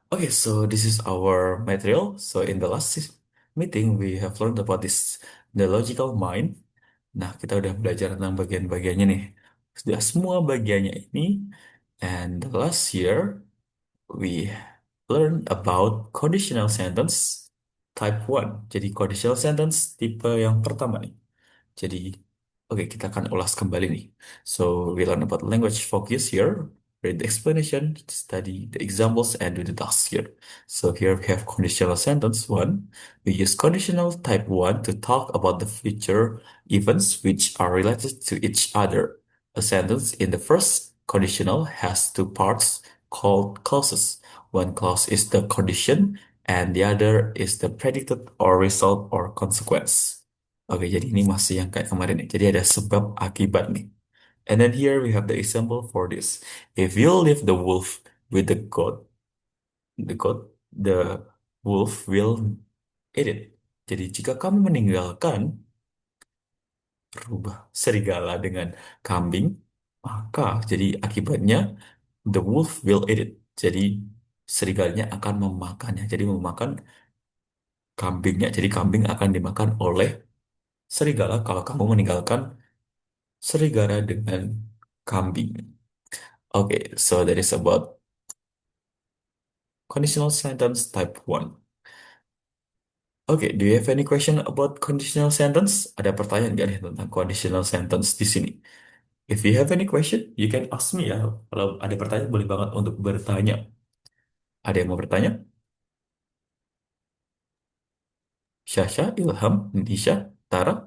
Okay, so this is our material. So in the last meeting, we have learned about this, the logical mind. Nah, kita udah belajar tentang bagian-bagiannya nih. Sudah semua bagiannya ini. And the last year, we learned about conditional sentence type 1. Jadi conditional sentence tipe yang pertama nih. Jadi, oke, kita akan ulas kembali nih. So, we learn about language focus here, read the explanation, study the examples, and do the task here. So, here we have conditional sentence 1. We use conditional type 1 to talk about the future events which are related to each other. A sentence in the first conditional has two parts called clauses. One clause is the condition, and the other is the predicate or result or consequence. Oke, jadi ini masih yang kayak kemarin nih. Jadi ada sebab akibat nih. And then here we have the example for this. If you leave the wolf with the wolf will eat it. Jadi jika kamu meninggalkan rubah serigala dengan kambing, maka jadi akibatnya the wolf will eat it. Jadi serigalanya akan memakannya. Jadi memakan kambingnya. Jadi kambing akan dimakan oleh serigala kalau kamu meninggalkan serigala dengan kambing. Okay, so that is about conditional sentence type 1. Okay, do you have any question about conditional sentence? Ada pertanyaan nggak nih tentang conditional sentence di sini? If you have any question, you can ask me ya. Kalau ada pertanyaan, boleh banget untuk bertanya. Ada yang mau bertanya? Syasha, Ilham, Nisha, Tara?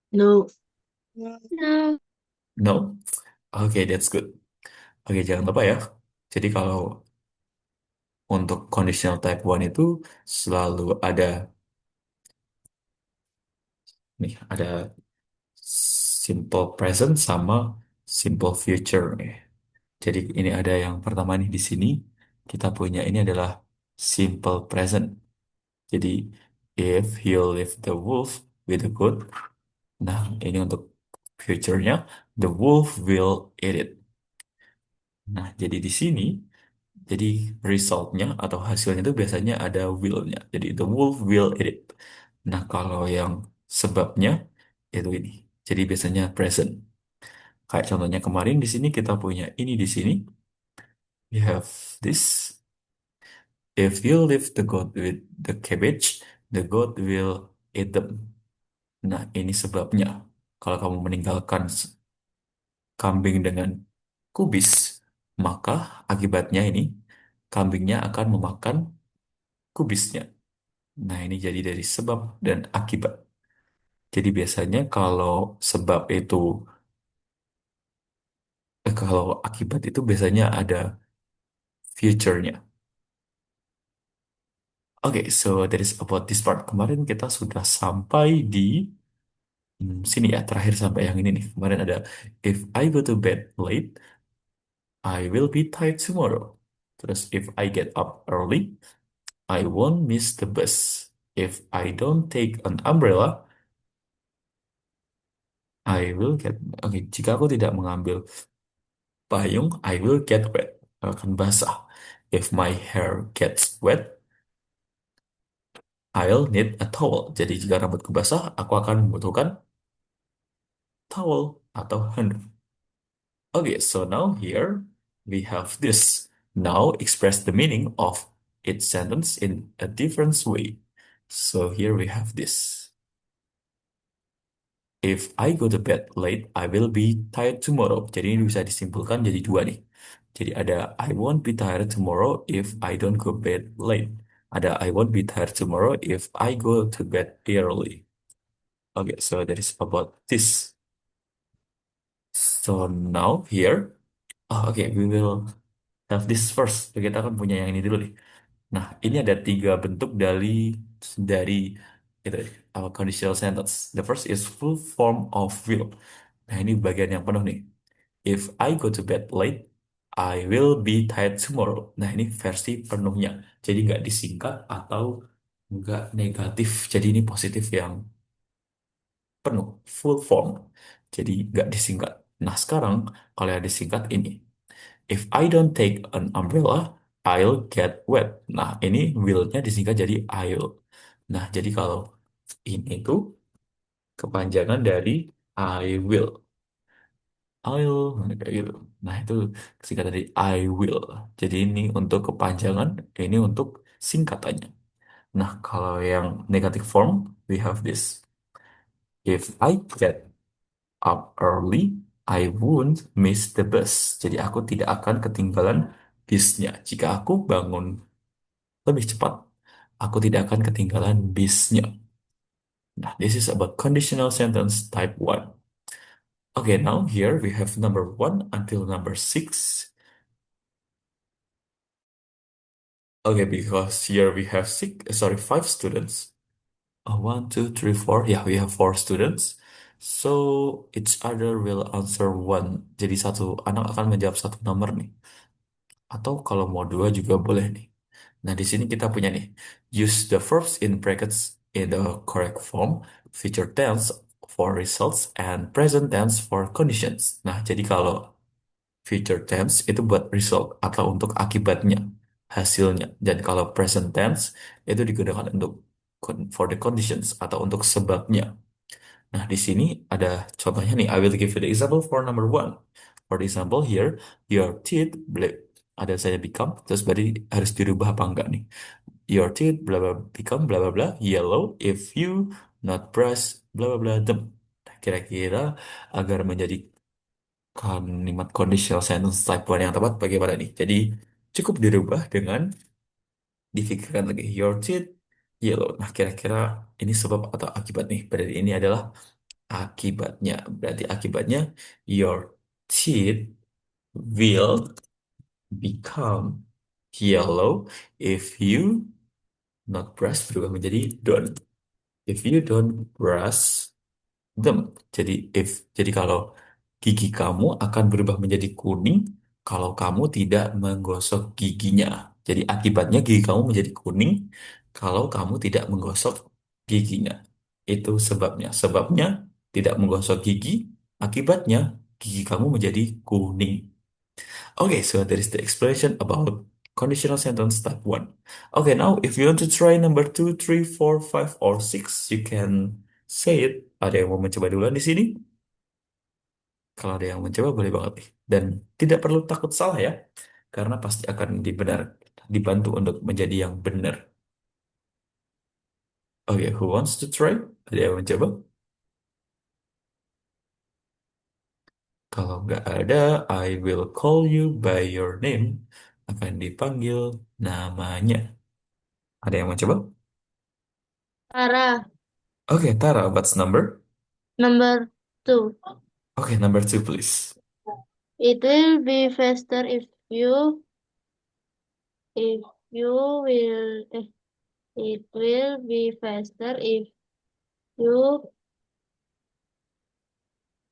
No. No. No? Okay, that's good. Oke, jangan lupa ya. Jadi kalau untuk conditional type 1 itu selalu ada nih, ada simple present sama simple future nih. Jadi ini ada yang pertama nih di sini kita punya ini adalah simple present. Jadi if he leave the wolf with the goat, nah ini untuk future-nya the wolf will eat it. Nah jadi di sini jadi result-nya atau hasilnya itu biasanya ada will-nya. Jadi the wolf will eat it. Nah kalau yang sebabnya itu ini. Jadi biasanya present. Kayak contohnya kemarin di sini kita punya ini di sini. We have this. If you leave the goat with the cabbage, the goat will eat them. Nah, ini sebabnya. Kalau kamu meninggalkan kambing dengan kubis, maka akibatnya ini kambingnya akan memakan kubisnya. Nah, ini jadi dari sebab dan akibat. Jadi biasanya kalau sebab itu, kalau akibat itu biasanya ada future-nya. Oke, so that is about this part. Kemarin kita sudah sampai di sini ya, terakhir sampai yang ini nih. Kemarin ada if I go to bed late, I will be tired tomorrow. Terus if I get up early, I won't miss the bus. If I don't take an umbrella, I will get. Oke, jika aku tidak mengambil payung, I will get wet. Akan basah. If my hair gets wet, I'll need a towel. Jadi jika rambutku basah, aku akan membutuhkan towel atau handuk. Okay, so now here we have this. Now express the meaning of each sentence in a different way. So here we have this. If I go to bed late, I will be tired tomorrow. Jadi ini bisa disimpulkan jadi dua nih. Jadi ada I won't be tired tomorrow if I don't go bed late. Ada I won't be tired tomorrow if I go to bed early. Okay, so that is about this. So now here, okay, we will have this first. Kita akan punya yang ini dulu nih. Nah, ini ada tiga bentuk dari itu conditional sentence. The first is full form of will. Nah, ini bagian yang penuh nih. If I go to bed late, I will be tired tomorrow. Nah, ini versi penuhnya. Jadi nggak disingkat atau nggak negatif. Jadi ini positif yang penuh, full form. Jadi nggak disingkat. Nah, sekarang kalau yang disingkat ini. If I don't take an umbrella, I'll get wet. Nah, ini will-nya disingkat jadi I'll. Nah, jadi kalau ini tuh kepanjangan dari I will. I'll, kayak gitu. Nah, itu singkat dari I will. Jadi ini untuk kepanjangan, ini untuk singkatannya. Nah, kalau yang negative form, we have this. If I get up early, I won't miss the bus. Jadi aku tidak akan ketinggalan bisnya. Jika aku bangun lebih cepat, aku tidak akan ketinggalan bisnya. Nah, this is about conditional sentence type 1. Okay, now here we have number 1 until number 6. Okay, because here we have 5 students. 1, 2, 3, 4. Yeah, we have 4 students. So each other will answer one. Jadi satu anak akan menjawab satu nomor nih. Atau kalau mau dua juga boleh nih. Nah, di sini kita punya nih. Use the verbs in brackets in the correct form. Future tense for results and present tense for conditions. Nah, jadi kalau future tense itu buat result atau untuk akibatnya, hasilnya. Dan kalau present tense itu digunakan untuk for the conditions atau untuk sebabnya. Nah, di sini ada contohnya nih. I will give you the example for number 1. For the example here, your teeth black. Ada saya become, terus berarti harus dirubah apa enggak nih? Your teeth bla bla become bla bla bla yellow if you not brush bla bla bla them. Nah, kira-kira agar menjadi kalimat conditional sentence type 1 yang tepat bagaimana nih? Jadi cukup dirubah dengan difikirkan lagi your teeth yellow. Nah, kira-kira ini sebab atau akibat nih? Berarti ini adalah akibatnya. Berarti akibatnya your teeth will become yellow if you not brush berubah menjadi don't. If you don't brush them. Jadi kalau gigi kamu akan berubah menjadi kuning kalau kamu tidak menggosok giginya. Jadi akibatnya gigi kamu menjadi kuning kalau kamu tidak menggosok giginya. Itu sebabnya. Sebabnya tidak menggosok gigi, akibatnya gigi kamu menjadi kuning. Okay, so that is the explanation about conditional sentence type 1. Okay, now if you want to try number 2, 3, 4, 5, or 6, you can say it. Ada yang mau mencoba duluan di sini? Kalau ada yang mencoba boleh banget nih. Dan tidak perlu takut salah ya, karena pasti akan dibantu untuk menjadi yang benar. Okay, who wants to try? Ada yang mencoba? Kalau nggak ada, I will call you by your name. Akan dipanggil namanya. Ada yang mencoba? Tara, Okay, Tara, what's number? number 2. Okay, number 2, please. It will be faster if you will it will be faster if you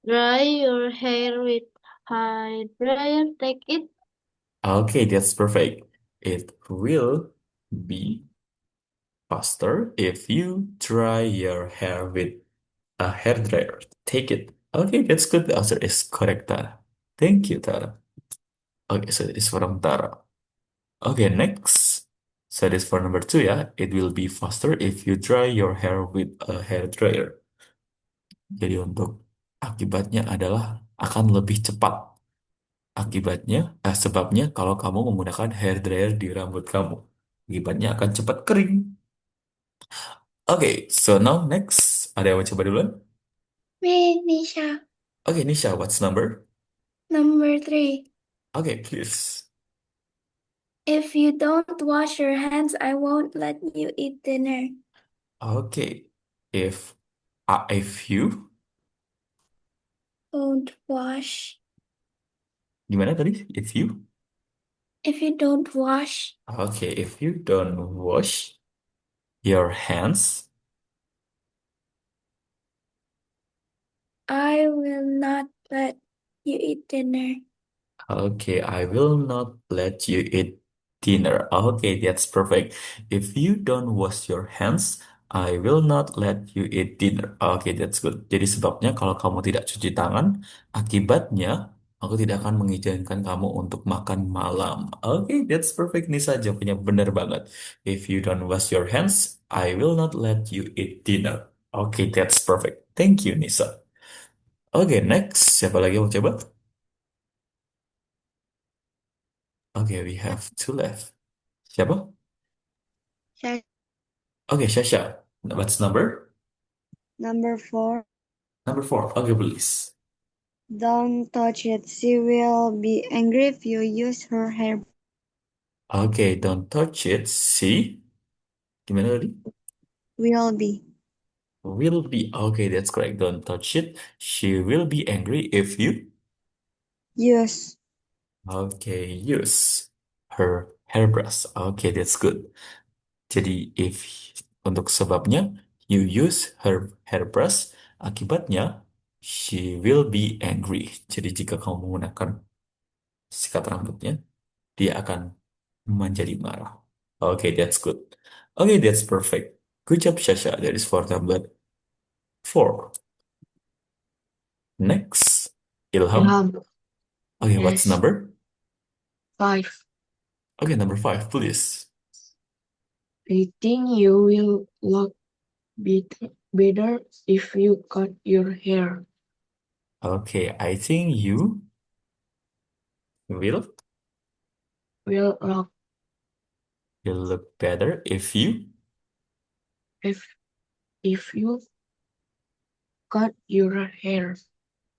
dry your hair with hair dryer. Take it. Okay, that's perfect. It will be faster if you dry your hair with a hair dryer. Take it. Okay, that's good. The answer is correct, Tara. Thank you, Tara. Okay, so it is from Tara. Okay, next. So this for number 2 ya. It will be faster if you dry your hair with a hair dryer. Jadi untuk akibatnya adalah akan lebih cepat. Sebabnya kalau kamu menggunakan hair dryer di rambut kamu, akibatnya akan cepat kering. Oke, so now next. Ada yang mau coba duluan? Me, Nisha. Oke, Nisha, what's number? Number 3. Oke, please. If you don't wash your hands, I won't let you eat dinner. Oke, if you Don't wash. gimana tadi? If you don't wash, If you don't wash your hands, I will not let you eat dinner. okay, I will not let you eat dinner. Okay, that's perfect. If you don't wash your hands, I will not let you eat dinner. Okay, that's good. Jadi sebabnya kalau kamu tidak cuci tangan, akibatnya Aku tidak akan mengizinkan kamu untuk makan malam. Oke, that's perfect. Nisa jawabnya benar banget. If you don't wash your hands, I will not let you eat dinner. Oke, that's perfect. Thank you, Nisa. Oke, next. Siapa lagi yang mau coba? Oke, we have two left. Siapa? Check. Oke, Shasha. What's number? Number four, Number four. Oke, please. don't touch it. She will be angry if you use her hair. Oke, don't touch it. See? Gimana tadi? Will be. Will be. Okay, that's correct. Don't touch it. She will be angry if you. Use. Okay, use her hairbrush. Okay, that's good. Jadi, if untuk sebabnya, you use her hairbrush, akibatnya, she will be angry. Jadi, jika kamu menggunakan sikat rambutnya, dia akan menjadi marah. Okay, that's good. Okay, that's perfect. Good job, Shasha. That is for number four. Next, Ilham. Ilham, Okay, what's yes, number? 5. Okay, number five, please. I think you will look better if you cut your hair. Okay, I think you will Will look will look better if you. if you cut your hair.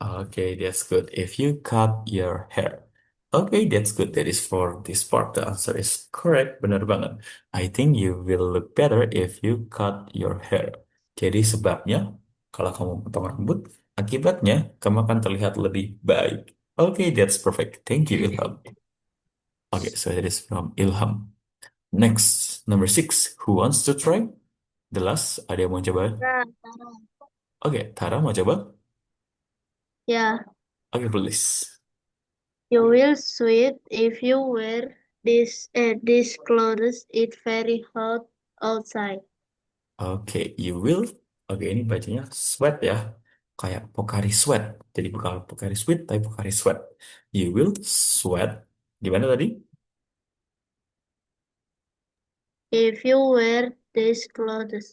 Okay, that's good. If you cut your hair. Okay, that's good. That is for this part. The answer is correct. Benar banget. I think you will look better if you cut your hair. Jadi sebabnya, kalau kamu potong rambut, akibatnya kamu akan terlihat lebih baik. Okay, that's perfect. Thank you, Ilham. Okay, so that is from Ilham. Next, number six. Who wants to try? The last, ada yang mau coba? Ya, Oke, Tara mau coba? ya. Oke, please. You will sweat if you wear this clothes. It's very hot outside. Oke, you will. Oke, ini bacanya sweat ya. Kayak Pocari Sweat. Jadi bukan Pocari Sweat, tapi Pocari Sweat. You will sweat. Gimana tadi? If you wear these clothes,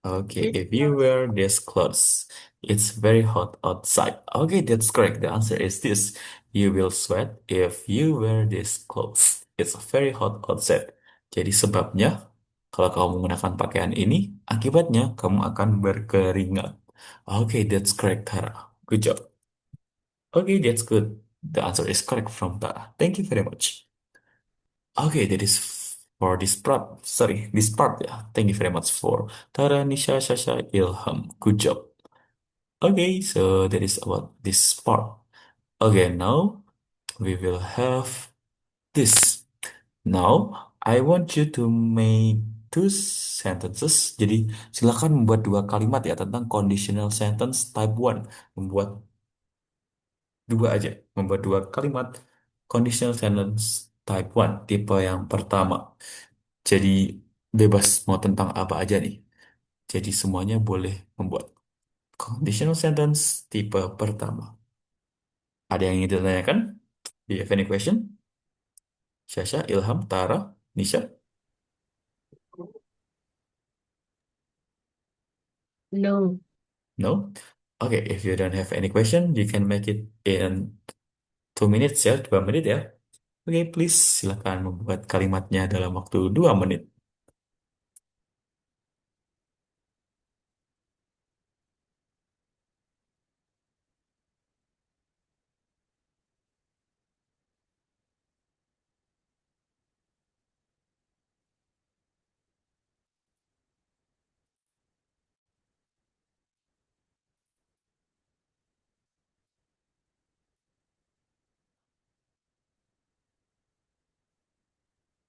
Okay, it's if you wear these clothes, it's very hot outside. Okay, that's correct. The answer is this. You will sweat if you wear these clothes. It's very hot outside. Jadi sebabnya, kalau kamu menggunakan pakaian ini, akibatnya kamu akan berkeringat. Okay, that's correct, Tara. Good job. Okay, that's good. The answer is correct from Tara. Thank you very much. Okay, that is for this part. Sorry, this part. Yeah. Thank you very much for Tara, Nisha, Shasha, Ilham. Good job. Okay, so that is about this part. Okay, now we will have this. Now, I want you to make two sentences. Jadi, silakan membuat dua kalimat ya tentang conditional sentence type 1. Membuat dua aja. Membuat dua kalimat conditional sentence type 1. Tipe yang pertama. Jadi bebas mau tentang apa aja nih. Jadi semuanya boleh membuat conditional sentence tipe pertama. Ada yang ingin ditanyakan? Do you have any question? Syasha, Ilham, Tara, Nisha? No, No? Okay, if you don't have any question, you can make it in 2 minutes ya, 2 menit ya. Oke, please silakan membuat kalimatnya dalam waktu 2 menit.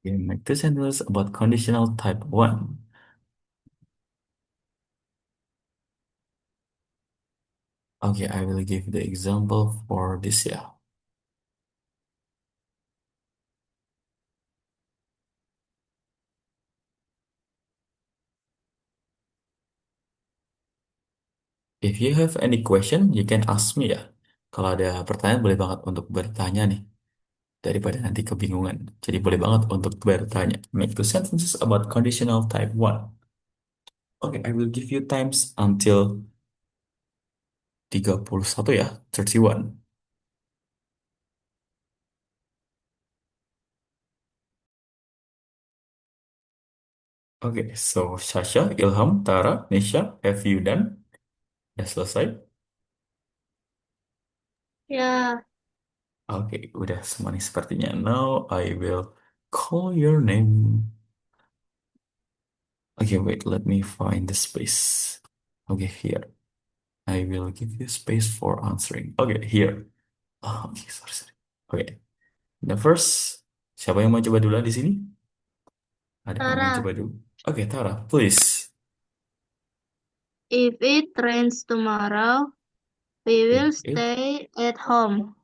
Okay, make two sentences about conditional type 1. Okay, I will give the example for this ya. If you have any question, you can ask me ya. Kalau ada pertanyaan boleh banget untuk bertanya nih, daripada nanti kebingungan. Jadi boleh banget untuk bertanya. Make two sentences about conditional type one. Okay, I will give you times until 31 ya, 31. Oke, so Sasha, Ilham, Tara, Nisha, have you done? Udah selesai? Ya, Oke, udah semua nih sepertinya. Now I will call your name. Okay, wait, let me find the space. Okay, here. I will give you space for answering. Okay, here. Oh, okay, sorry, sorry. Okay, the first. Siapa yang mau coba duluan di sini? Ada yang mau coba Tara, dulu? Oke, Tara, please. if it rains tomorrow, we If will it stay at home.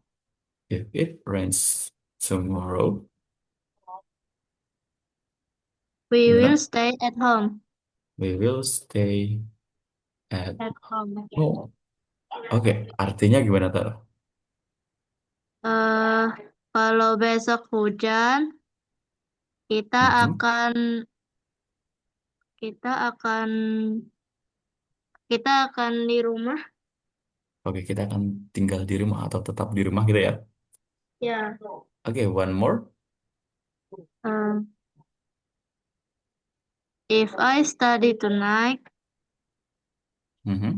if it rains tomorrow, We will gimana? stay at home. We will stay at At home. home. Oke, artinya gimana, Tara? Eh, kalau besok hujan, kita Mhm. akan kita akan kita akan di rumah. Oke, kita akan tinggal di rumah atau tetap di rumah gitu ya. Ya. Oke, one more. Eh, if I study tonight,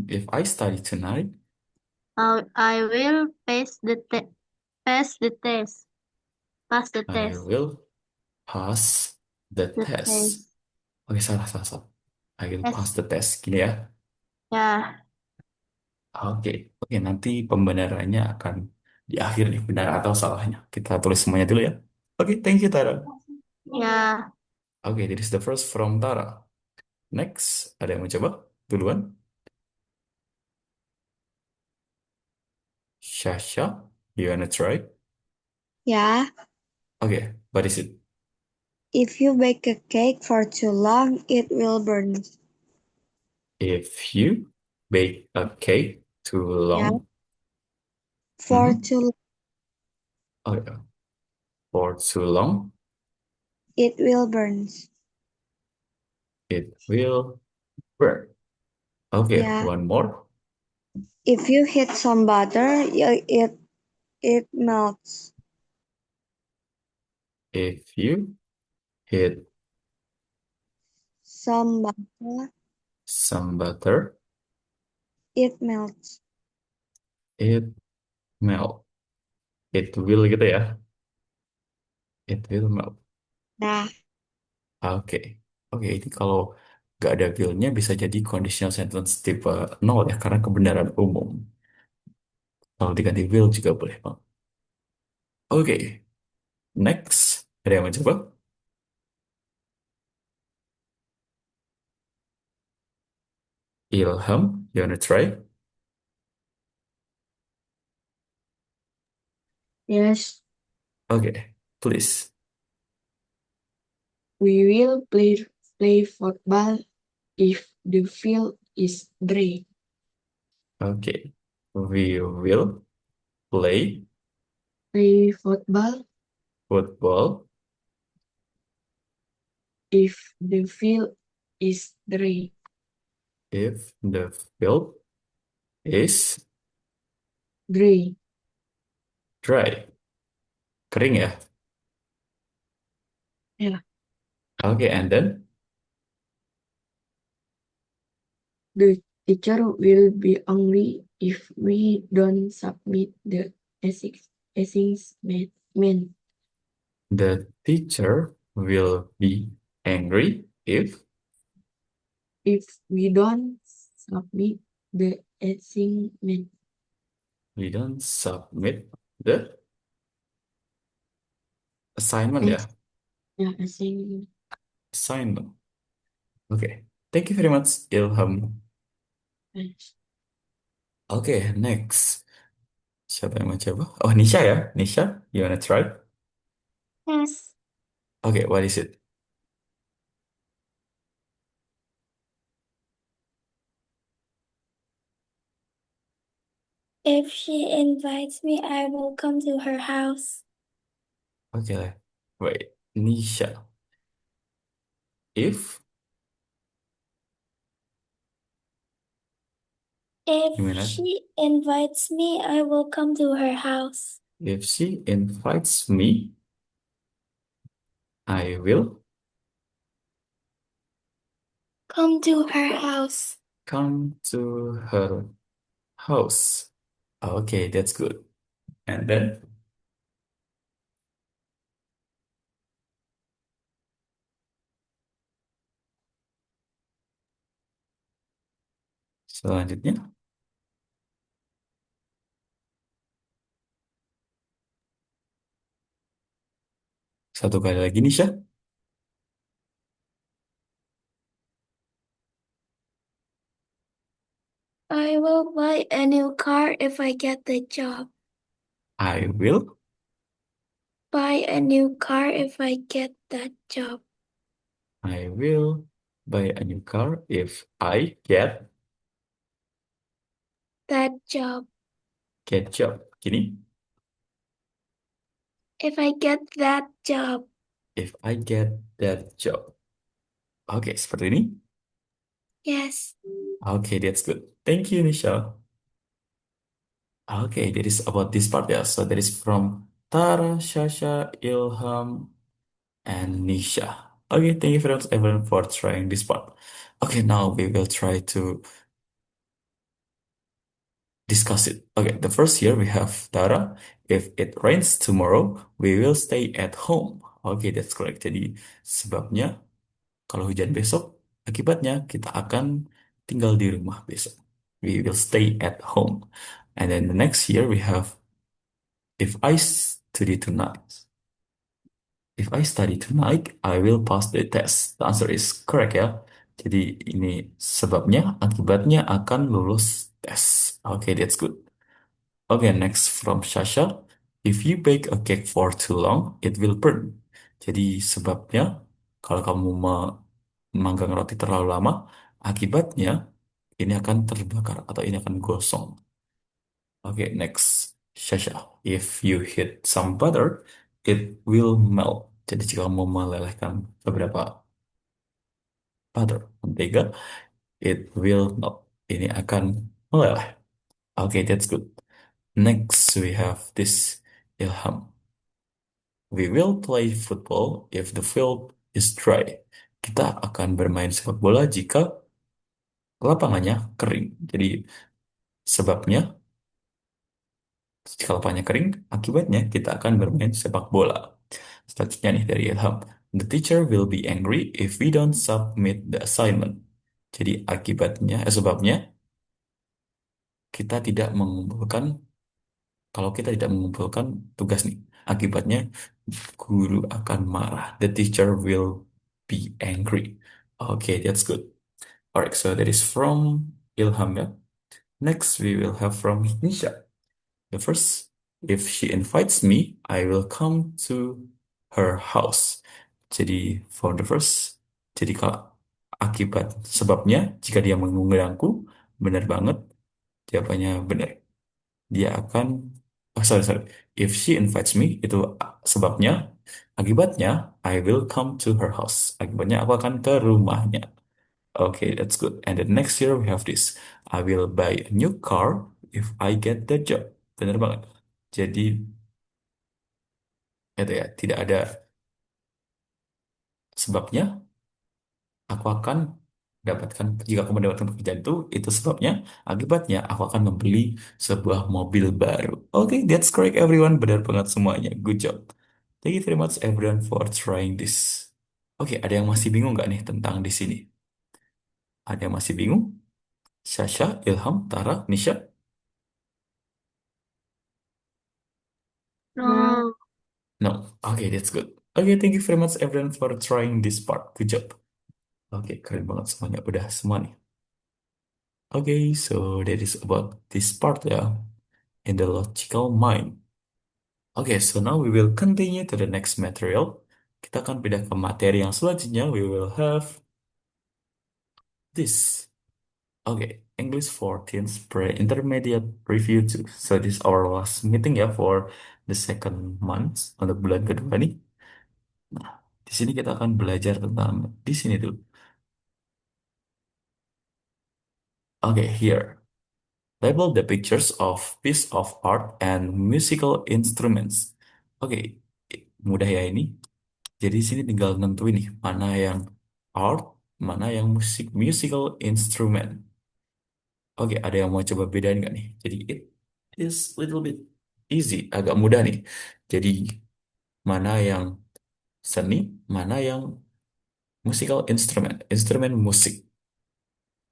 If I study tonight, I will pass the test. Pass the I test. will pass the The test. test. Oke, salah, salah, salah. I will pass Test. the test. Gini ya. Ya. Oke, oke. Nanti pembenarannya akan di akhir nih, benar atau salahnya. Kita tulis semuanya dulu ya. Oke, thank you, Tara. Ya. Oke, this is the first from Tara. Next, ada yang mau coba? Duluan. Shasha, you wanna try? Yeah, Oke, what is it? if you bake a cake for too long, it will burn. If you bake a cake too Yeah, long, for mhm, too long, oh yeah, for too long, it will burn. it will burn. Okay, Yeah, one more. if you heat some butter, it melts. If you hit Some butter, some butter, it melts. it melt. It will gitu ya. It will melt. Nah, Oke. Oke, ini kalau nggak ada will-nya bisa jadi conditional sentence tipe nol ya, karena kebenaran umum. Kalau diganti will juga boleh, Bang. Oke, next. Ada yang mau coba? Ilham, you wanna try? Yes, Oke, please. we will play football if the field is dry. Oke. We will play Play football football if the field is dry. if the field is Dry. dry. Kering ya? Yeah. Oke, and then The teacher will be angry if we don't submit the assignment. the teacher will be angry If we don't submit the assignment. we don't submit the assignment As, ya. yeah, assignment. Assignment. Oke. Thank you very much, Ilham. Oke, next. Siapa yang mau coba? Oh, Nisha ya. Nisha, you wanna try? Yes. Oke, what is it? If she invites me, I will come to her house. Okay, wait. Nisha. If If gimana? she invites me, I will come to her house. If she invites me, I will Come to her house. come to her house. Okay, that's good. And then selanjutnya satu kali lagi Nisha. I will buy a new car if I get the job. I will Buy a new car if I get that job. I will buy a new car if I That job. get job. Gini, If I get that job. if I get that job. Oke, seperti ini. Yes. Okay, that's good. Thank you, Nisha. Okay, that is about this part, yeah. So that is from Tara, Shasha, Ilham, and Nisha. Okay, thank you very much everyone for trying this part. Okay, now we will try to discuss it. Okay, the first here we have Tara. If it rains tomorrow, we will stay at home. Okay, that's correct. Jadi sebabnya kalau hujan besok, akibatnya kita akan tinggal di rumah besok. We will stay at home. And then the next here we have if I study tonight. If I study tonight, I will pass the test. The answer is correct ya. Jadi ini sebabnya, akibatnya akan lulus tes. Okay, that's good. Okay, next from Shasha. If you bake a cake for too long, it will burn. Jadi sebabnya, kalau kamu memanggang roti terlalu lama, akibatnya ini akan terbakar atau ini akan gosong. Okay, next. Shasha. If you heat some butter, it will melt. Jadi jika kamu melelehkan beberapa butter, mentega, it will melt. Ini akan meleleh. Okay, that's good. Next, we have this Ilham. We will play football if the field is dry. Kita akan bermain sepak bola jika lapangannya kering. Jadi sebabnya, jika lapangannya kering, akibatnya kita akan bermain sepak bola. Selanjutnya nih dari Ilham. The teacher will be angry if we don't submit the assignment. Jadi akibatnya, sebabnya kita tidak mengumpulkan, kalau kita tidak mengumpulkan tugas nih, akibatnya guru akan marah. The teacher will be angry. Okay, that's good. Alright, so that is from Ilham ya. Next, we will have from Nisha. The first, if she invites me, I will come to her house. Jadi, for the first, jadi kalau akibat sebabnya, jika dia mengundangku, benar banget, jawabannya benar. Dia akan, sorry. If she invites me, itu sebabnya, akibatnya, I will come to her house. Akibatnya, aku akan ke rumahnya. Okay, that's good. And then next year we have this. I will buy a new car if I get the job. Benar banget. Jadi, itu ya, tidak ada sebabnya. Aku akan dapatkan, jika aku mendapatkan pekerjaan itu sebabnya, akibatnya aku akan membeli sebuah mobil baru. Okay, that's correct everyone. Benar banget semuanya. Good job. Thank you very much everyone for trying this. Oke, ada yang masih bingung nggak nih tentang di sini? Ada yang masih bingung? Sasha, Ilham, Tara, Nisha? No. No. Okay, that's good. Okay, thank you very much everyone for trying this part. Good job. Oke, keren banget semuanya. Udah semua nih. Okay, so that is about this part ya, in the logical mind. Okay, so now we will continue to the next material. Kita akan pindah ke materi yang selanjutnya. We will have this. Okay, English for Teens Pre-Intermediate Review 2. So this is our last meeting ya for the second month untuk bulan kedua nih. Nah, di sini kita akan belajar tentang di sini dulu. Oke, here. Label the pictures of piece of art and musical instruments. Oke, mudah ya ini. Jadi di sini tinggal nentuin nih mana yang art, mana yang musical instrument. Oke, ada yang mau coba bedain nggak nih? Jadi it is little bit easy, agak mudah nih. Jadi mana yang seni, mana yang musical instrument, instrumen musik.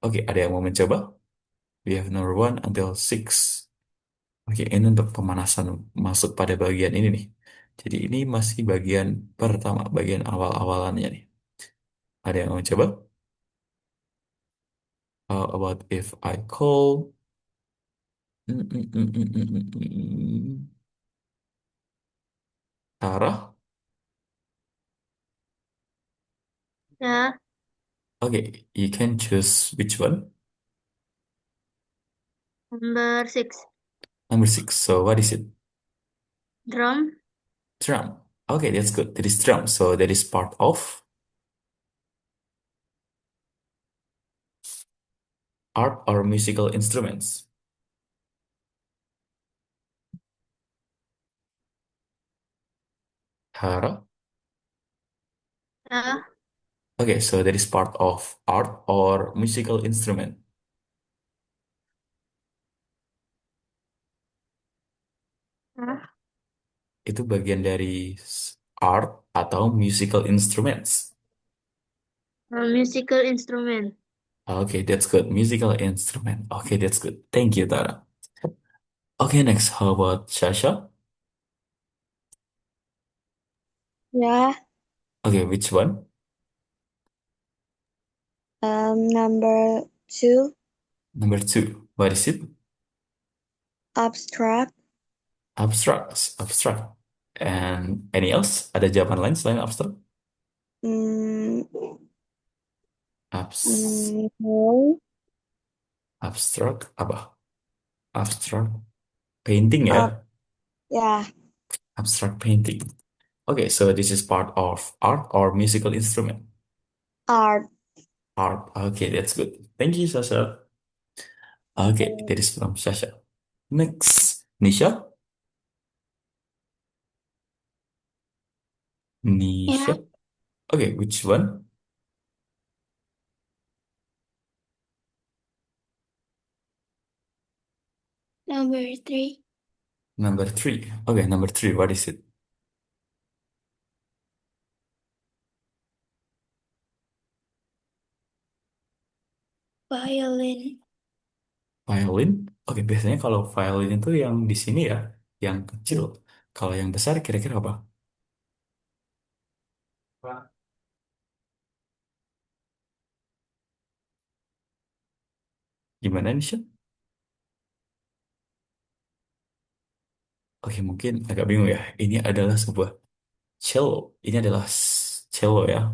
Oke, ada yang mau mencoba? We have number 1 until 6. Oke, ini untuk pemanasan masuk pada bagian ini nih. Jadi ini masih bagian pertama, bagian awal-awalannya nih. Ada yang mau coba? How about if I call? Mm, mm, mm, mm, mm, mm, mm. Sarah? Ya, Okay, you can choose which one. number 6. Number 6. So what is it? Drum. Drum. Okay, that's good. That is drum. So that is part of art or musical instruments. Hara. Ya, Okay, so that is part of art or musical instrument. ya. Itu bagian dari art atau musical instruments. Musical instrument. Okay, that's good. Musical instrument. Okay, that's good. Thank you, Tara. Okay, next. How about Shasha? Yeah. Okay, which one? Number 2, Number 2. What is it? abstract. Abstract. Abstract. And any else? Ada jawaban lain selain abstract? Mm, Abs no. abstract apa? Abstract painting Up. ya? Yeah. Abstract painting. Okay, so this is part of art or musical instrument. Art. Art. Okay, that's good. Thank you, Sasha. Okay, that is from Sasha. Next, Nisha. Ya, Nisha. Okay, which one? number 3. Number 3. Okay, number 3. What is it? Violin. Violin. Oke, biasanya kalau violin itu yang di sini ya, yang kecil. Kalau yang besar kira-kira apa? Gimana Nisha? Oke, mungkin agak bingung ya. Ini adalah sebuah cello. Ini adalah cello ya.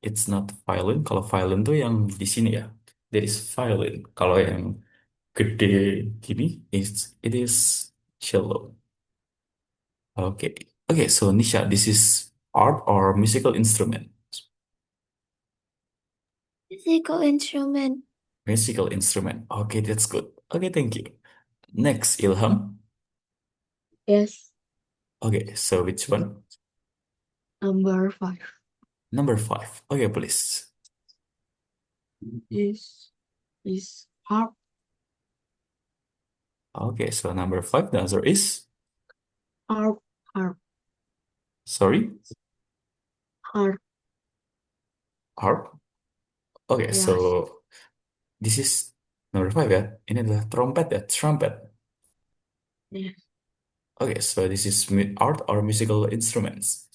It's not violin. Kalau violin tuh yang di sini ya. There is violin. Kalau yang gede gini, it is cello. Oke. Oke, so Nisha, this is art or musical instrument? Musical instrument. Musical instrument. Okay, that's good. Okay, thank you. Next, Ilham. Yes. Okay, so which one? Number 5. Number 5. Okay, please. This is harp. Okay, so number 5, the answer is, Harp. Harp. sorry, Harp. harp. Okay, Yes. so this is number 5 ya. Ini adalah trompet ya, trumpet. Yes. Okay, so this is art or musical instruments.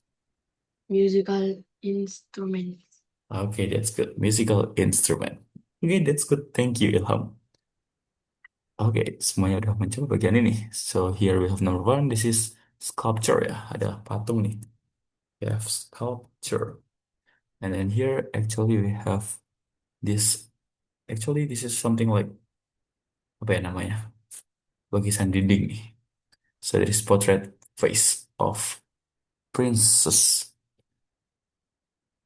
Musical instrument. Okay, that's good. Musical instrument. Okay, that's good. Thank you, Ilham. Oke, semuanya udah mencoba bagian ini. So here we have number 1. This is sculpture ya. Ada patung nih. We have sculpture. And then here actually we have this Actually, this is something like apa ya namanya? Lukisan dinding nih. So there is portrait face of Princess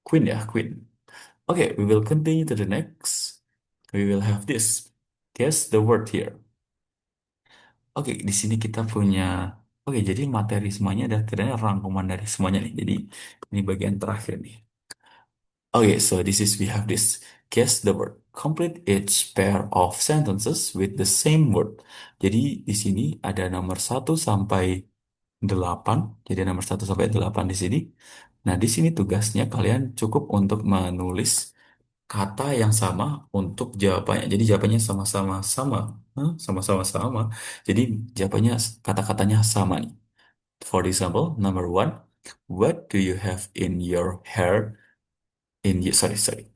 Queen ya, Queen. Okay, we will continue to the next. We will have this. Guess the word here. Oke, di sini kita punya. Oke, jadi materi semuanya ada kiranya rangkuman dari semuanya nih. Jadi ini bagian terakhir nih. Okay, so this is we have this. Guess the word. Complete each pair of sentences with the same word. Jadi di sini ada nomor 1 sampai 8. Jadi nomor 1 sampai 8 di sini. Nah, di sini tugasnya kalian cukup untuk menulis kata yang sama untuk jawabannya. Jadi jawabannya sama-sama sama. Hah? Sama-sama sama. Jadi jawabannya kata-katanya sama nih. For example, number 1, what do you have in your hair? Sorry.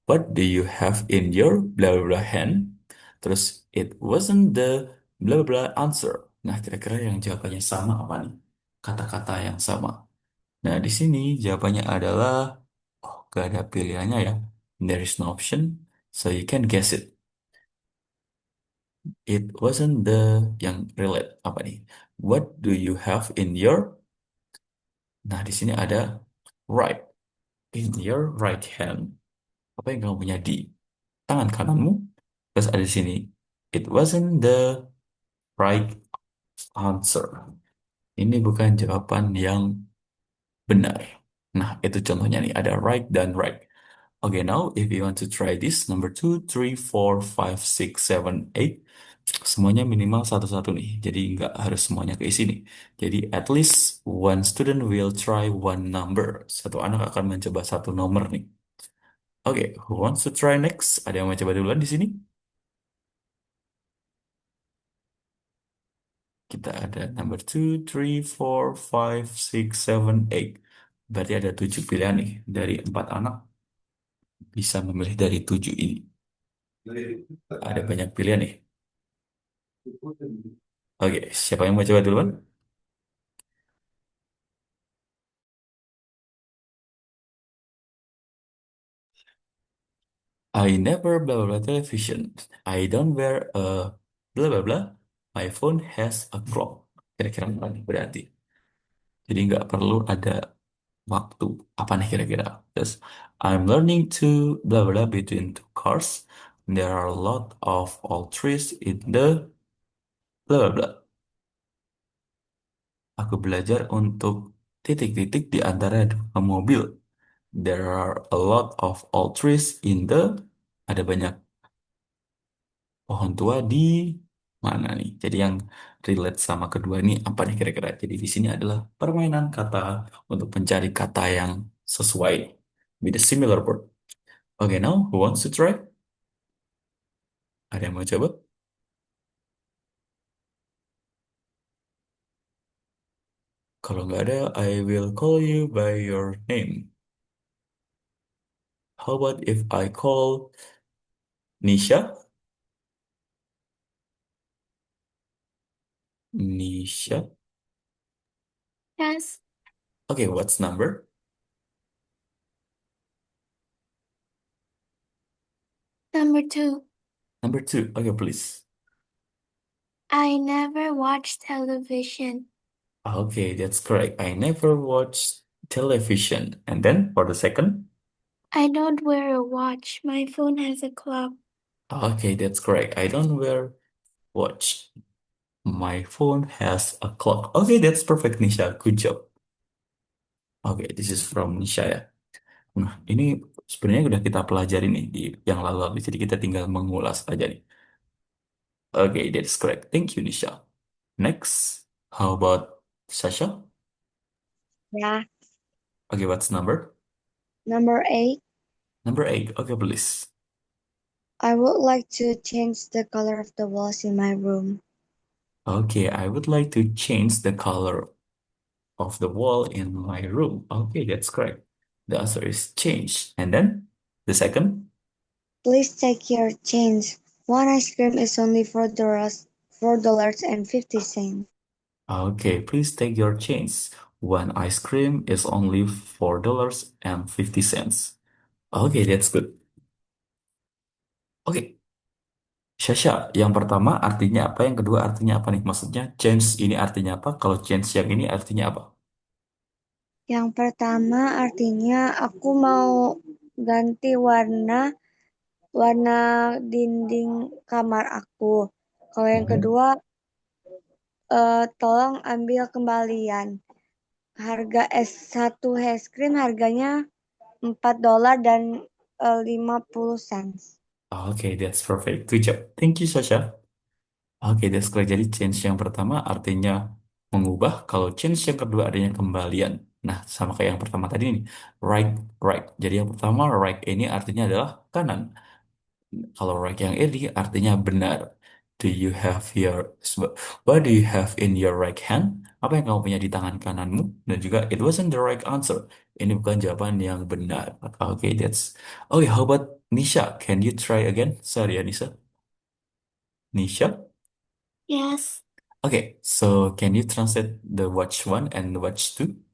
What do you have in your blah blah blah hand? Terus it wasn't the blah blah blah answer. Nah, kira-kira yang jawabannya sama apa nih? Kata-kata yang sama. Nah, di sini jawabannya adalah gak ada pilihannya ya. There is no option, so you can guess it. It wasn't the yang relate apa nih? What do you have in your? Nah, di sini ada right in your right hand. Apa yang kamu punya di tangan kananmu? Terus ada di sini. It wasn't the right answer. Ini bukan jawaban yang benar. Nah, itu contohnya nih. Ada right dan right. Okay, now if you want to try this, number 2, 3, 4, 5, 6, 7, 8. Semuanya minimal satu-satu nih. Jadi nggak harus semuanya keisi nih. Jadi at least one student will try one number. Satu anak akan mencoba satu nomor nih. Oke, who wants to try next? Ada yang mau coba duluan di sini? Kita ada number 2, 3, 4, 5, 6, 7, 8. Berarti ada 7 pilihan nih. Dari 4 anak bisa memilih dari 7 ini. Ada banyak pilihan nih. Oke, siapa yang mau coba duluan? I never blah blah blah television. I don't wear a blah blah blah. My phone has a clock. Kira-kira apa nih berarti? Jadi nggak perlu ada waktu. Apa nih kira-kira? Terus, I'm learning to blah blah between two cars. There are a lot of old trees in the blah blah blah. Aku belajar untuk titik-titik di antara dua mobil. There are a lot of old trees in the ada banyak pohon tua di mana nih? Jadi yang relate sama kedua ini apa nih kira-kira? Jadi di sini adalah permainan kata untuk mencari kata yang sesuai with a similar word. Okay, now who wants to try? Ada yang mau coba? Kalau nggak ada, I will call you by your name. How about if I call Nisha? Nisha. Yes. Okay, what's number? Number 2. Number 2. Okay, please. I never watch television. Okay, that's correct. I never watched television. And then for the second? I don't wear a watch. My phone has a clock. Okay, that's correct. I don't wear watch. My phone has a clock. Okay, that's perfect, Nisha. Good job. Okay, this is from Nisha ya. Nah, ini sebenarnya udah kita pelajari nih di yang lalu-lalu. Jadi kita tinggal mengulas aja nih. Okay, that's correct. Thank you, Nisha. Next, how about Sasha? Yeah. Okay, what's number? Number 8. Number 8. Okay, please. I would like to change the color of the walls in my room. Okay, I would like to change the color of the wall in my room. Okay, that's correct. The answer is change. And then the second? Please take your change. One ice cream is only $4.50. Okay, please take your change. One ice cream is only $4.50. Okay, that's good. Okay, Syasha, yang pertama artinya apa? Yang kedua artinya apa nih? Maksudnya change ini artinya apa? Kalau change yang ini artinya apa? Yang pertama artinya aku mau ganti warna warna dinding kamar aku. Kalau yang Mhm. kedua, tolong ambil kembalian. Harga satu es krim harganya $4 dan 50 cents. Oke, that's perfect. Good job. Thank you, Sasha. Oke, that's clear. Jadi change yang pertama artinya mengubah. Kalau change yang kedua artinya kembalian. Nah, sama kayak yang pertama tadi nih. Right, right. Jadi yang pertama, right ini artinya adalah kanan. Kalau right yang ini artinya benar. Do you have your, what do you have in your right hand? Apa yang kamu punya di tangan kananmu? Dan juga, it wasn't the right answer. Ini bukan jawaban yang benar. Oke, that's, okay, how about Nisha? Can you try again? Sorry ya, Nisha. Nisha? Yes. Okay, so can you translate the watch one and the watch two?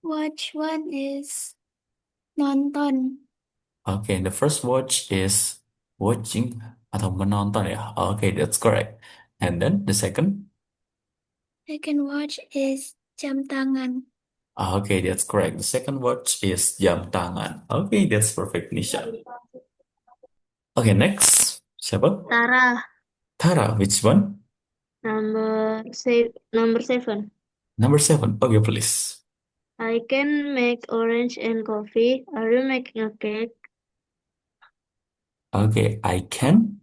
Watch one is nonton. Okay, the first watch is watching atau menonton ya. Okay, that's correct. And then the second? Second watch is jam tangan. Okay, that's correct. The second watch is jam tangan. Okay, that's perfect, Nisha. Okay, next. Siapa? Tara, Tara, which one? number seven. Number seven. Okay, please. I can make orange and coffee. Are you making a cake? Okay, I can.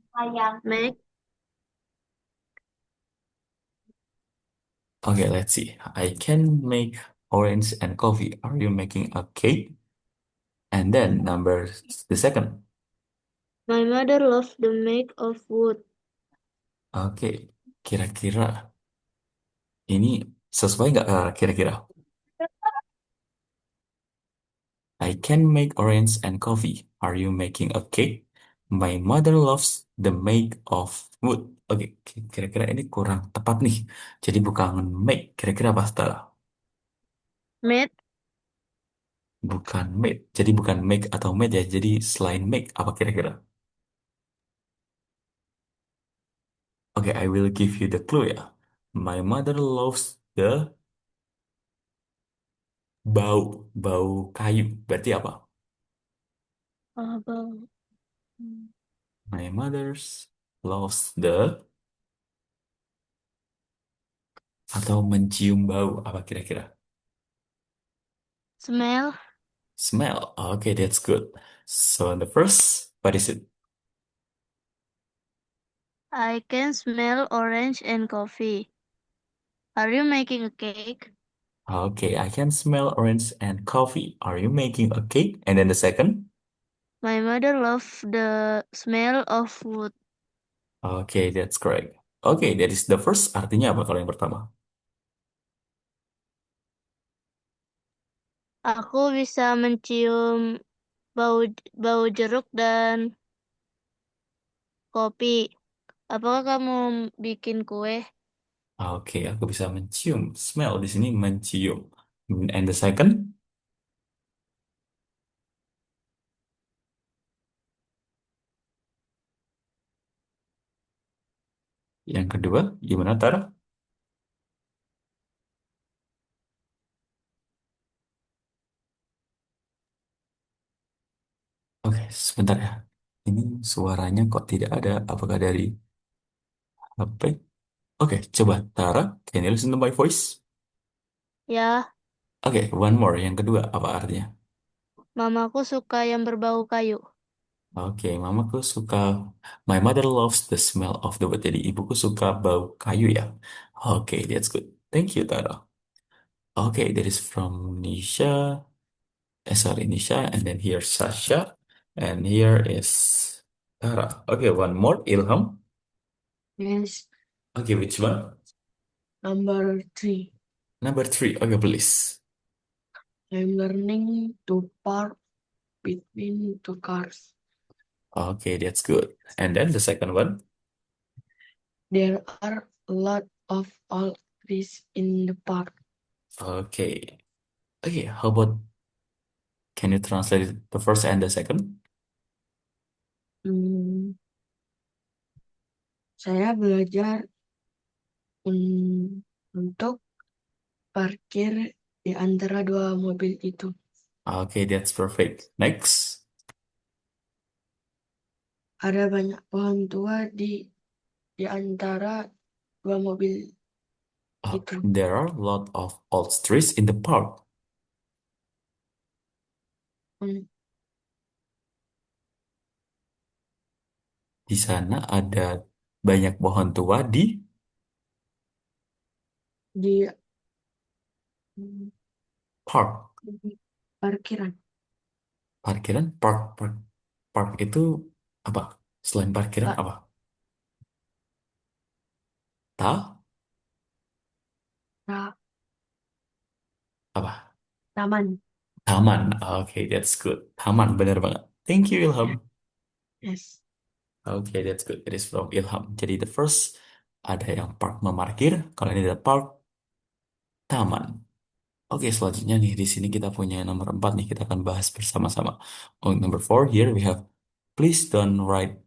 Make Okay, let's see. I can make orange and coffee. Are you making a cake? And then the second. my mother loves the make of wood. Oke, kira-kira ini sesuai nggak kira-kira? I can make orange and coffee. Are you making a cake? My mother loves the make of wood. Oke, kira-kira ini kurang tepat nih. Jadi bukan make. Kira-kira apa setelah? Made Bukan made. Jadi bukan make atau made ya. Jadi selain make apa kira-kira? Oke, I will give you the clue ya. My mother loves the bau. Bau kayu. Berarti apa? about My mother's loves the atau mencium bau apa kira-kira? smell. Smell. Okay, that's good. So the first, what is it? I can smell orange and coffee. Are you making a cake? Okay, I can smell orange and coffee. Are you making a cake? And then the second? My mother loves the smell of wood. Okay, that's correct. Okay, that is the first. Artinya apa kalau yang pertama? Aku bisa mencium bau bau jeruk dan kopi. Apakah kamu bikin kue? Oke, aku bisa mencium. Smell di sini mencium. And the second? Yang kedua, gimana Tara? Oke, sebentar ya. Ini suaranya kok tidak ada. Apakah dari HP? Oke, coba Tara, can you listen to my voice? Ya, Oke, one more. Yang kedua, apa artinya? mamaku suka yang berbau kayu. Oke, mamaku suka. My mother loves the smell of the wood. Jadi ibuku suka bau kayu ya. Oke, that's good. Thank you, Tara. Oke, that is from Nisha. Sorry, Nisha. And then here's Sasha. And here is Tara. Okay, one more. Ilham. Yes, Okay, which one? number three. Number three. Okay, please. I'm learning to park between two cars. Okay, that's good. And then the second one. There are a lot of old trees in the park. Okay. Okay, how about can you translate the first and the second? Hmm, saya belajar untuk parkir di antara dua mobil itu. Okay, that's perfect. Next. Ada banyak pohon tua di antara dua mobil itu. There are a lot of old trees in the park. Hmm, Di sana ada banyak pohon tua di di hmm, park. di parkiran. Parkiran, park itu apa? Selain parkiran Pak, apa? Ta? ta- Apa? taman. Taman. Okay, that's good. Taman, bener banget. Thank you, Ilham. Yes. Okay, that's good. It is from Ilham. Jadi the first ada yang park memarkir. Kalau ini ada park, taman. Oke, selanjutnya nih di sini kita punya nomor 4 nih kita akan bahas bersama-sama. Oh, number 4 here we have please don't write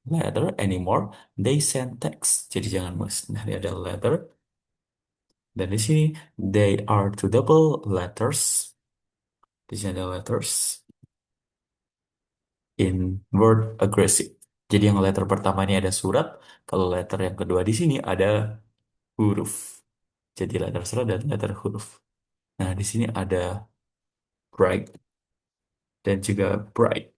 letter anymore. They send text. Jadi jangan nulis. Nah, ini ada letter dan di sini they are two double letters. Di sini ada letters in word aggressive. Jadi yang letter pertama ini ada surat, kalau letter yang kedua di sini ada huruf. Jadi letter surat dan letter huruf. Nah, di sini ada bright dan juga bright.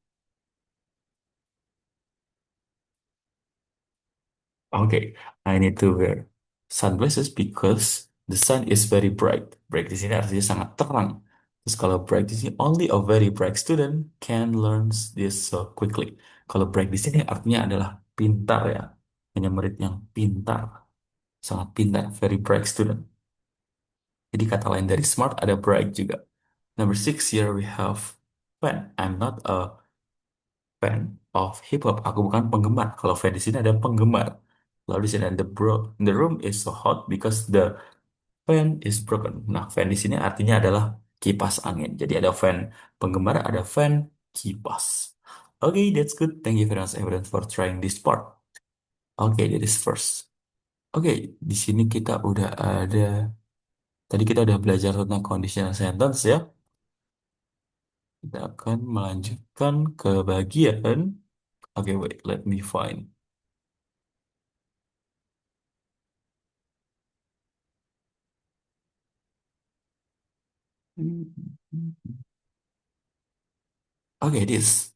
Okay, I need to wear sunglasses because the sun is very bright. Bright di sini artinya sangat terang. Terus kalau bright di sini only a very bright student can learn this so quickly. Kalau bright di sini artinya adalah pintar ya. Hanya murid yang pintar, sangat pintar, very bright student. Jadi kata lain dari smart ada bright juga. Number 6 here we have fan. I'm not a fan of hip hop. Aku bukan penggemar. Kalau fan di sini ada penggemar. Lalu di sini ada the room is so hot because the fan is broken. Nah, fan di sini artinya adalah kipas angin. Jadi ada fan penggemar, ada fan kipas. Okay, that's good. Thank you very much everyone for trying this part. Okay, that is first. Oke, di sini kita udah ada. Tadi kita udah belajar tentang conditional sentence ya. Kita akan melanjutkan ke bagian. Oke, wait, let me find. Oke, this.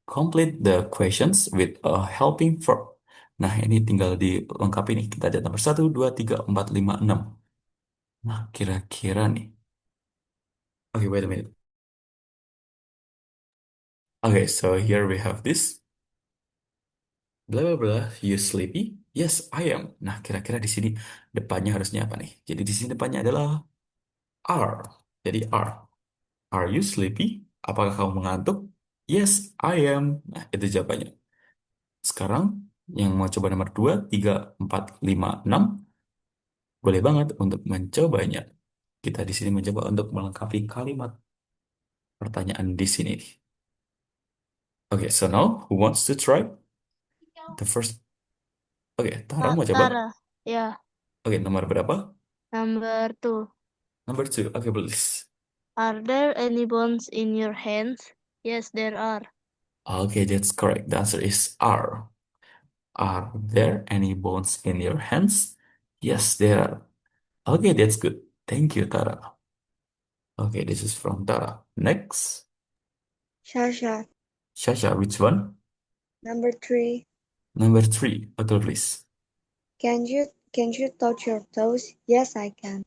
Complete the questions with a helping verb. Nah, ini tinggal dilengkapi nih. Kita ada nomor 1, 2, 3, 4, 5, 6. Nah, kira-kira nih. Oke, wait a minute. Okay, so here we have this. Blah, blah, blah. You sleepy? Yes, I am. Nah, kira-kira di sini depannya harusnya apa nih? Jadi di sini depannya adalah are. Jadi are. Are you sleepy? Apakah kamu mengantuk? Yes, I am. Nah, itu jawabannya. Sekarang yang mau coba nomor 2, 3, 4, 5, 6. Boleh banget untuk mencobanya. Kita di sini mencoba untuk melengkapi kalimat pertanyaan di sini. Oke, so now who wants to try the first? Oke, Tara mau coba? Tara. Yeah. Oke, nomor berapa? Number 2. Number 2. Oke, please. Are there any bones in your hands? Yes, there are. Okay, that's correct. The answer is are. Are there any bones in your hands? Yes, there are. Okay, that's good. Thank you, Tara. Okay, this is from Tara. Next, Shasha. Shasha, which one? Number 3. Number 3. Okay, please. Can you touch your toes? Yes, I can.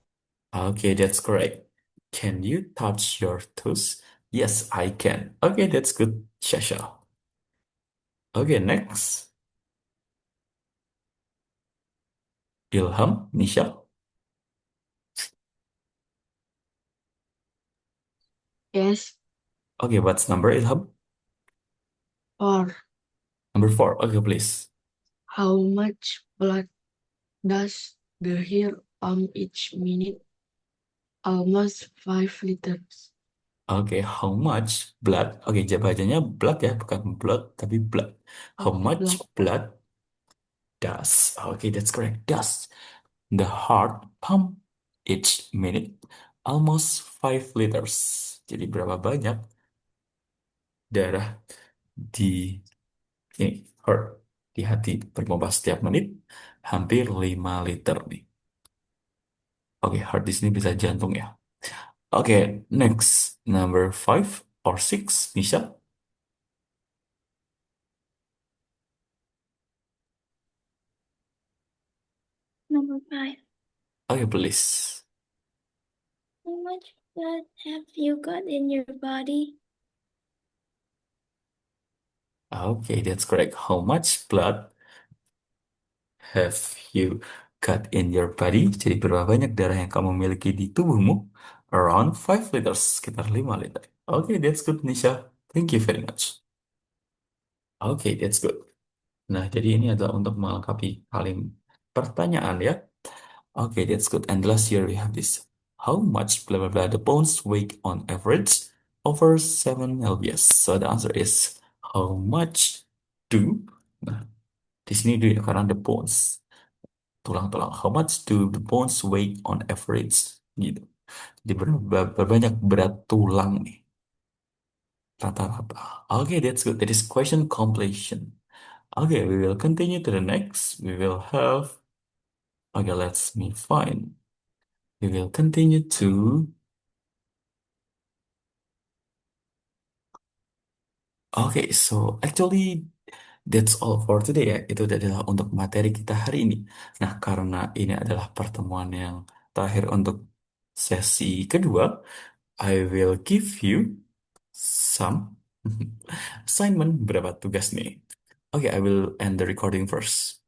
Okay, that's correct. Can you touch your toes? Yes, I can. Okay, that's good, Shasha. Okay, next. Ilham, Nisha. Yes. Okay, what's number, Ilham? Or Number 4. Okay, please. how much blood does the hair pump each minute? Almost 5 liters. Oke, how much blood? Oke, bacanya blood ya, bukan blood, tapi blood. How Oke, much blood. blood does? Oke, that's correct. Does the heart pump each minute? Almost 5 liters. Jadi berapa banyak darah di ini heart di hati berpompa setiap menit? Hampir 5 liter nih. Oke, heart di sini bisa jantung ya. Oke, next number 5 or 6, Nisha. Number 5. Oke, please. How much blood have you got in your body? Okay, that's correct. How much blood have you got in your body? Jadi berapa banyak darah yang kamu miliki di tubuhmu? Around 5 liters, sekitar 5 liter. Okay, that's good, Nisha. Thank you very much. Okay, that's good. Nah, jadi ini adalah untuk melengkapi kalimat pertanyaan ya. Okay, that's good. And last year we have this. How much blah blah blah the bones weigh on average over 7 lbs? So the answer is how much do nah, di sini do ya karena the bones tulang-tulang. How much do the bones weigh on average? Gitu. Jadi berapa banyak berat tulang nih rata-rata. Okay, that's good. That is question completion. Okay, we will continue to the next. We will have. Okay, let's me find. We will continue to. Okay, so actually that's all for today ya. Itu adalah untuk materi kita hari ini. Nah, karena ini adalah pertemuan yang terakhir untuk sesi kedua, I will give you some assignment, berapa tugas nih. Okay, I will end the recording first.